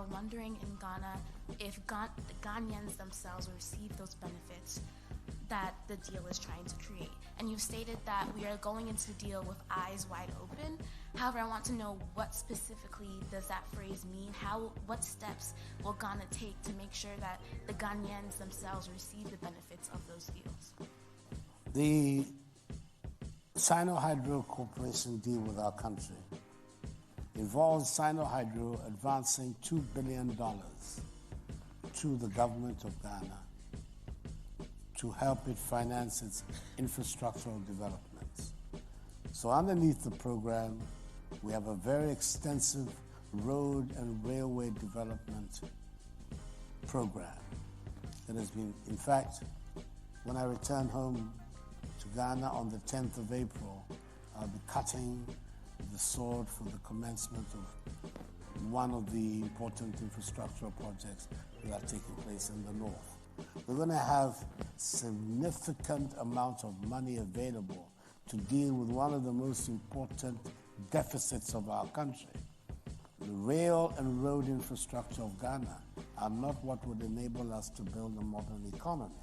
are wondering in Ghana if the Ghanaians themselves will receive those benefits that the deal is trying to create. And you've stated that we are going into the deal with eyes wide open. However, I want to know what specifically does that phrase mean? What steps will Ghana take to make sure that the Ghanaians themselves receive the benefits of those deals? The Sino-Hydro Corporation deal with our country involves Sino-Hydro advancing $2 billion to the government of Ghana to help it finance its infrastructural developments. So underneath the program, we have a very extensive road and railway development program that has been, in fact, when I return home to Ghana on the 10th of April, I'll be cutting the sword for the commencement of one of the important infrastructural projects that are taking place in the north. We're going to have significant amount of money available to deal with one of the most important deficits of our country. The rail and road infrastructure of Ghana are not what would enable us to build a modern economy.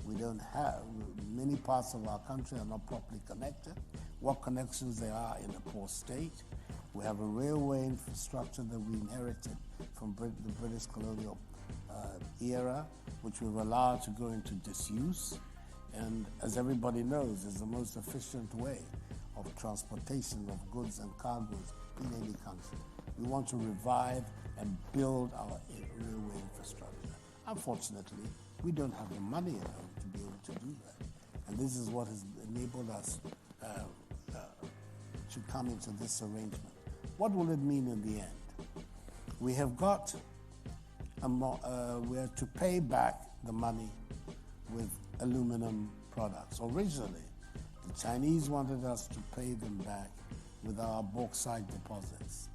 We don't have, many parts of our country are not properly connected. What connections there are in a poor state. We have a railway infrastructure that we inherited from the British colonial era, which we've allowed to go into disuse. And as everybody knows, is the most efficient way of transportation of goods and cargoes in any country. We want to revive and build our railway infrastructure. Unfortunately, we don't have the money at home to be able to do that. And this is what has enabled us to come into this arrangement. What will it mean in the end? We have got we are to pay back the money with aluminum products. Originally, the Chinese wanted us to pay them back with our bauxite deposits.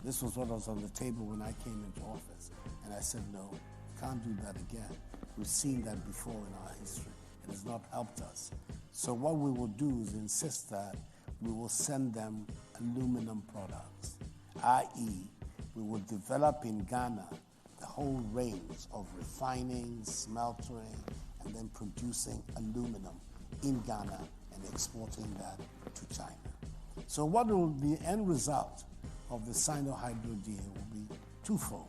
This was what was on the table when I came into office. And I said, no, can't do that again. We've seen that before in our history. It has not helped us. So what we will do is insist that we will send them aluminum products, i.e., we will develop in Ghana the whole range of refining, smeltering, and then producing aluminum in Ghana and exporting that to China. So what will be the end result of the Sino-Hydro deal will be twofold.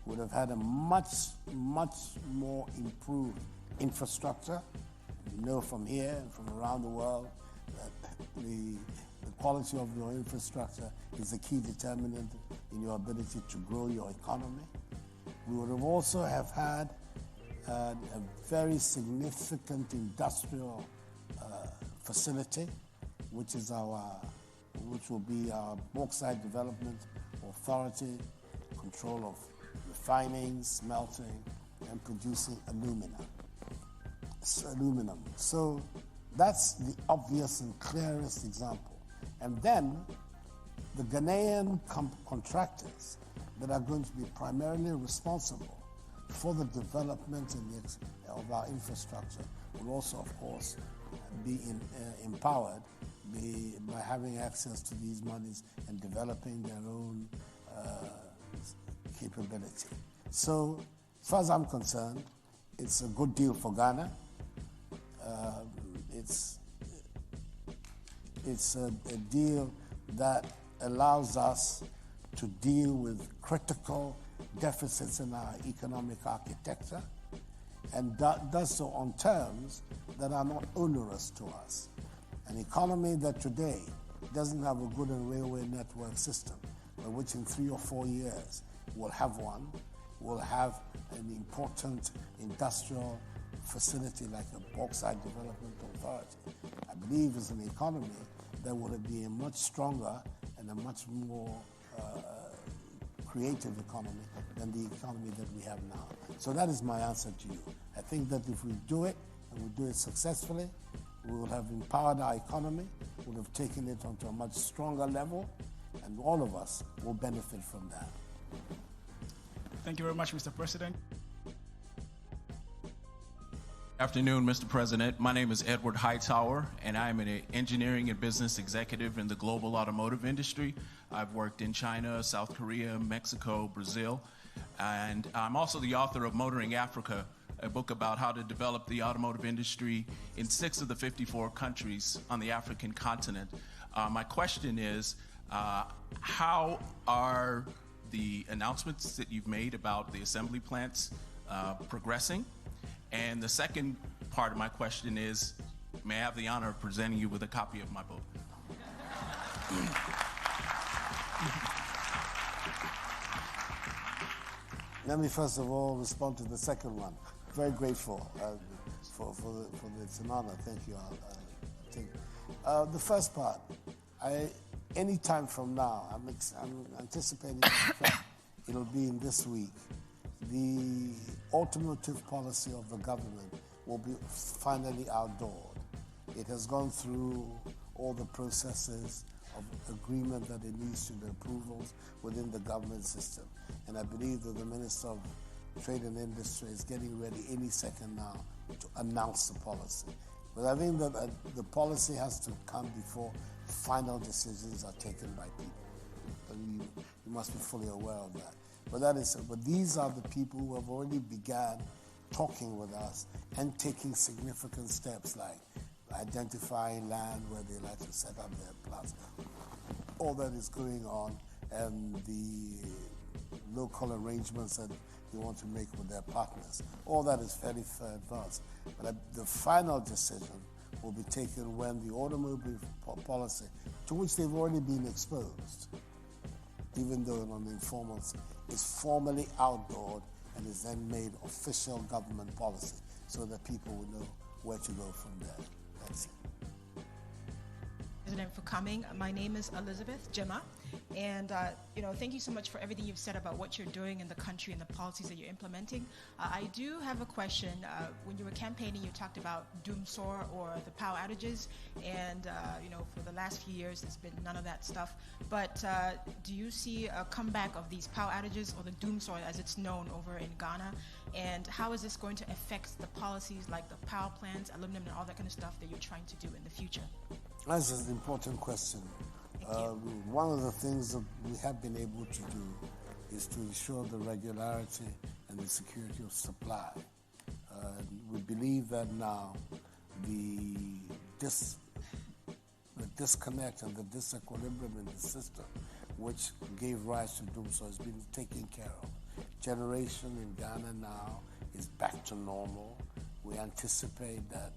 We would have had a much, much more improved infrastructure. You know from here and from around the world that the quality of your infrastructure is a key determinant in your ability to grow your economy. We would have also have had a very significant industrial facility, which will be our Bauxite Development Authority, control of refining, smelting, and producing aluminum. So that's the obvious and clearest example. And then the Ghanaian contractors that are going to be primarily responsible for the development of our infrastructure will also, of course, be empowered by having access to these monies and developing their own capability. So, as far as I'm concerned, it's a good deal for Ghana. It's a deal that allows us to deal with critical deficits in our economic architecture and does so on terms that are not onerous to us. An economy that today doesn't have a good railway network system, but which in 3 or 4 years will have one, will have an important industrial facility like a Bauxite Development Authority, I believe is an economy that will be a much stronger and a much more creative economy than the economy that we have now. So that is my answer to you. I think that if we do it, and we do it successfully, we will have empowered our economy, we will have taken it onto a much stronger level, and all of us will benefit from that. Thank you very much, Mr. President. Afternoon, Mr. President. My name is Edward Hightower, and I am an engineering and business executive in the global automotive industry. I've worked in China, South Korea, Mexico, Brazil, And I'm also the author of Motoring Africa, a book about how to develop the automotive industry in 6 of the 54 countries on the African continent. My question is, how are the announcements that you've made about the assembly plants progressing? And the second part of my question is, may I have the honor of presenting you with a copy of my book? Let me first of all respond to the second one. Very grateful it's an honor. Thank you. The first part, any time from now, I'm anticipating it'll be in this week. The automotive policy of the government will be finally outdoored. It has gone through all the processes of agreement that it needs to, the approvals within the government system. And I believe that the Minister of Trade and Industry is getting ready any second now to announce the policy. But I think that the policy has to come before final decisions are taken by people. And you must be fully aware of that. But these are the people who have already begun talking with us and taking significant steps like identifying land where they like to set up their plants. All that is going on, and the local arrangements that they want to make with their partners. All that is fairly advanced. But the final decision will be taken when the automobile policy, to which they've already been exposed, even though on the informal, is formally outlawed and is then made official government policy so that people will know where to go from there. That's it. President, for coming. My name is Elizabeth Jema, and thank you so much for everything you've said about what you're doing in the country and the policies that you're implementing. I do have a question. When you were campaigning, you talked about doomsor or the power outages, and for the last few years, there's been none of that stuff. But do you see a comeback of these power outages, or the doomsor as it's known over in Ghana? And how is this going to affect the policies like the power plants, aluminum, and all that kind of stuff that you're trying to do in the future? That's an important question. One of the things that we have been able to do is to ensure the regularity and the security of supply. We believe that now the disconnect and the disequilibrium in the system, which gave rise to doomsor, has been taken care of. Generation in Ghana now is back to normal. We anticipate that,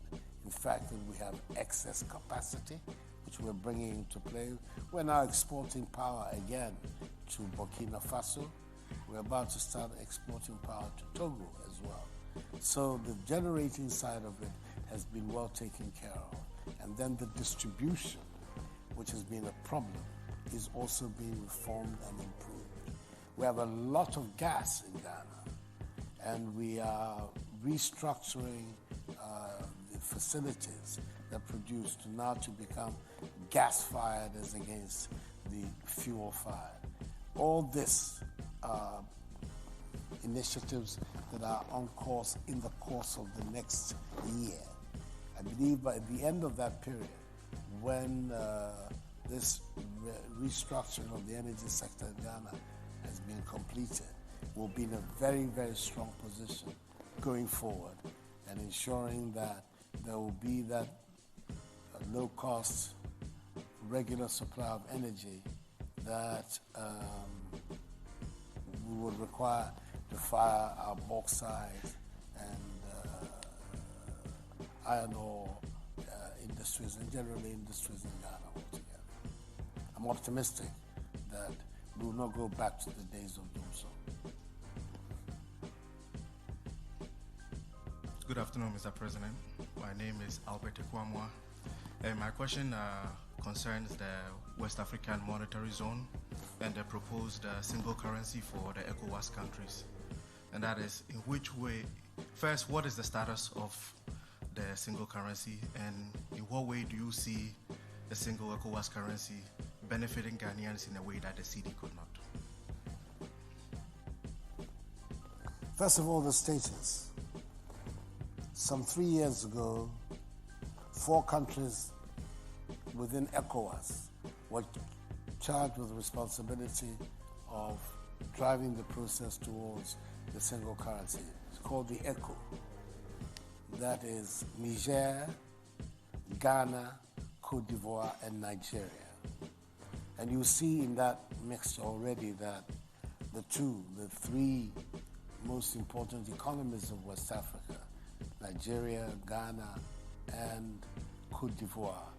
in fact, that we have excess capacity, which we're bringing into play. We're now exporting power again to Burkina Faso. We're about to start exporting power to Togo as well. So the generating side of it has been well taken care of. And then the distribution, which has been a problem, is also being reformed and improved. We have a lot of gas in Ghana, and we are restructuring the facilities that produce to become gas-fired as against the fuel-fired. All this initiatives that are on course in the course of the next year. I believe by the end of that period, when this restructuring of the energy sector in Ghana has been completed, we'll be in a very, very strong position going forward and ensuring that there will be that low-cost, regular supply of energy that we would require to fire our bauxite and iron ore industries and generally industries in Ghana altogether. I'm optimistic that we will not go back to the days of doomsor. Good afternoon, Mr. President. My name is Albert Ekwamwa, and my question concerns the West African Monetary Zone and the proposed single currency for the ECOWAS countries. And that is, in which way, first, what is the status of the single currency, and in what way do you see the single ECOWAS currency benefiting Ghanaians in a way that the CD could not? First of all, the status. Some 3 years ago, 4 countries within ECOWAS were charged with the responsibility of driving the process towards the single currency. It's called the ECO. That is Niger, Ghana, Cote d'Ivoire, and Nigeria. And you see in that mixture already that the three most important economies of West Africa, Nigeria, Ghana, and Cote d'Ivoire,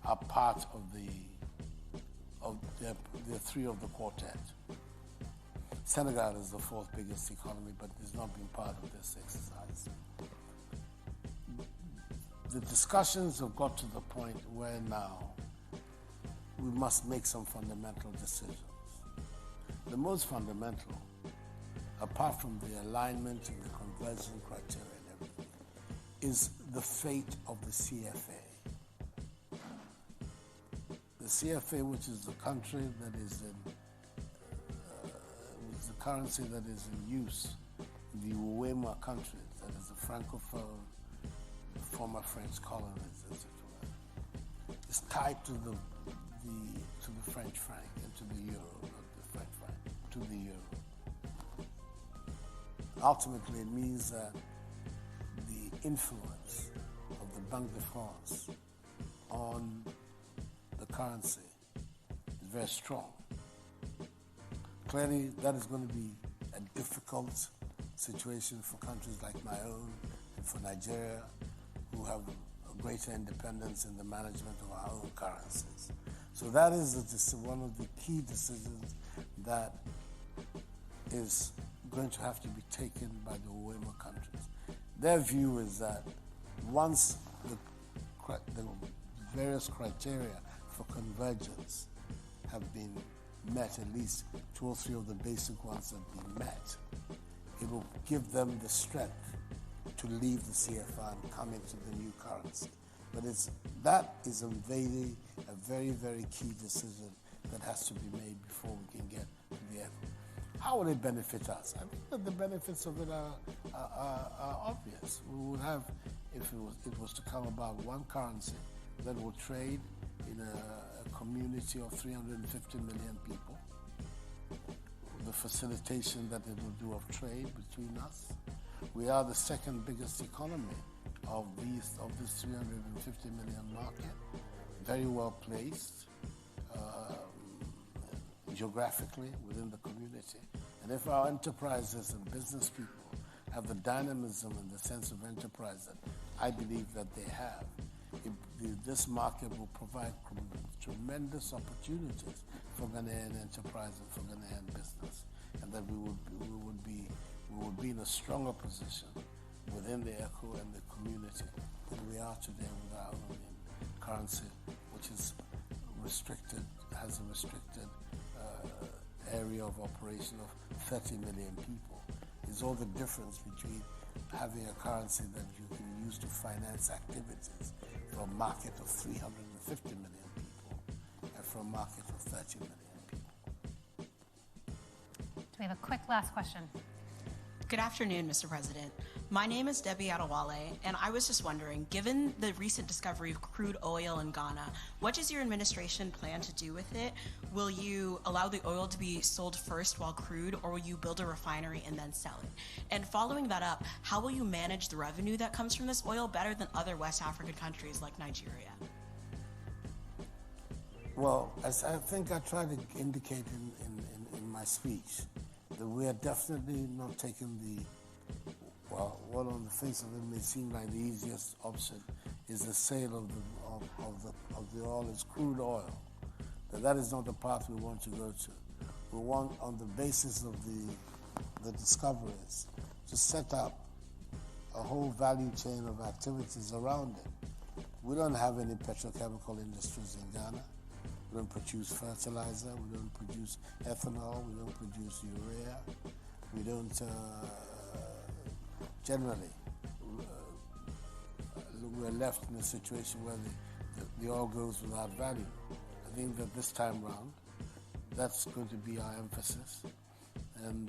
are part of the three of the quartet. Senegal is the fourth biggest economy, but has not been part of this exercise. The discussions have got to the point where now we must make some fundamental decisions. The most fundamental, apart from the alignment and the conversion criteria and everything, is the fate of the CFA. The CFA, which is the country that is in, the currency that is in use in the UEMOA countries, that is the Francophone, former French colonies, etc., is tied to the French franc and to the euro, not the French franc, to the euro. Ultimately, it means that the influence of the Banque de France on the currency is very strong. Clearly, that is going to be a difficult situation for countries like my own and for Nigeria, who have a greater independence in the management of our own currencies. So that is one of the key decisions that is going to have to be taken by the UEMOA countries. Their view is that once the various criteria for convergence have been met, at least 2 or 3 of the basic ones have been met, it will give them the strength to leave the CFA and come into the new currency. But that is a very, very key decision that has to be made before we can get to the end. How will it benefit us? I think that the benefits of it are obvious. We would have, if it was to come about, one currency that will trade in a community of 350 million people, the facilitation that it will do of trade between us. We are the second biggest economy of this 350 million market, very well placed geographically within the community. And if our enterprises and business people have the dynamism and the sense of enterprise that I believe that they have, this market will provide tremendous opportunities for Ghanaian enterprise and for Ghanaian business, and that we would be in a stronger position within the ECO and the community than we are today with our own currency, which is restricted, has a restricted area of operation of 30 million people. It's all the difference between having a currency that you can use to finance activities for a market of 350 million people and for a market of 30 million people. Do we have a quick last question? Good afternoon, Mr. President. My name is Debbie Adewale, and I was just wondering, given the recent discovery of crude oil in Ghana, what does your administration plan to do with it? Will you allow the oil to be sold first while crude, or will you build a refinery and then sell it? And following that up, how will you manage the revenue that comes from this oil better than other West African countries like Nigeria? Well, as I think I tried to indicate in my speech, that we are definitely not taking what on the face of it may seem like the easiest option is the sale of the oil as crude oil. That is not the path we want to go to. We want, on the basis of the discoveries, to set up a whole value chain of activities around it. We don't have any petrochemical industries in Ghana. We don't produce fertilizer, we don't produce ethanol, we don't produce urea, we don't generally, we're left in a situation where the oil goes without value. I think that this time round, that's going to be our emphasis. And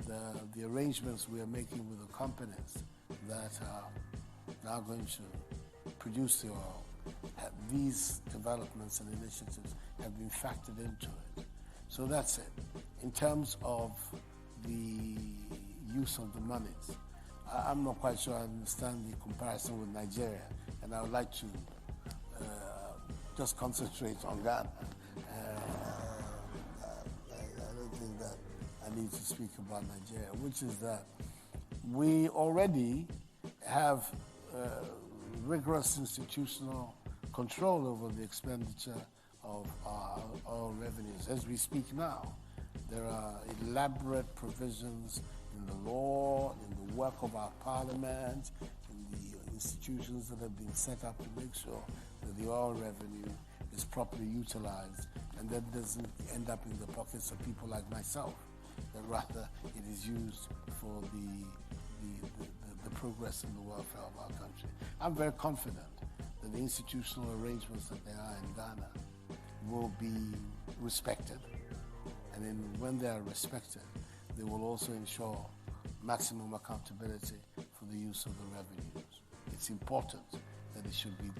the arrangements we are making with the companies that are now going to produce the oil, these developments and initiatives have been factored into it. So that's it. In terms of the use of the monies. I'm not quite sure I understand the comparison with Nigeria, and I would like to just concentrate on Ghana. I don't think that I need to speak about Nigeria, which is that we already have rigorous institutional control over the expenditure of our oil revenues. As we speak now, there are elaborate provisions in the law, in the work of our parliament, in the institutions that have been set up to make sure that the oil revenue is properly utilized and that doesn't end up in the pockets of people like myself, that rather it is used for the progress and the welfare of our country. I'm very confident that the institutional arrangements that there are in Ghana will be respected. And then when they are respected, they will also ensure maximum accountability for the use of the revenues. It's important that it should be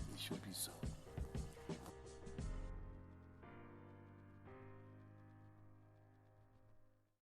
so.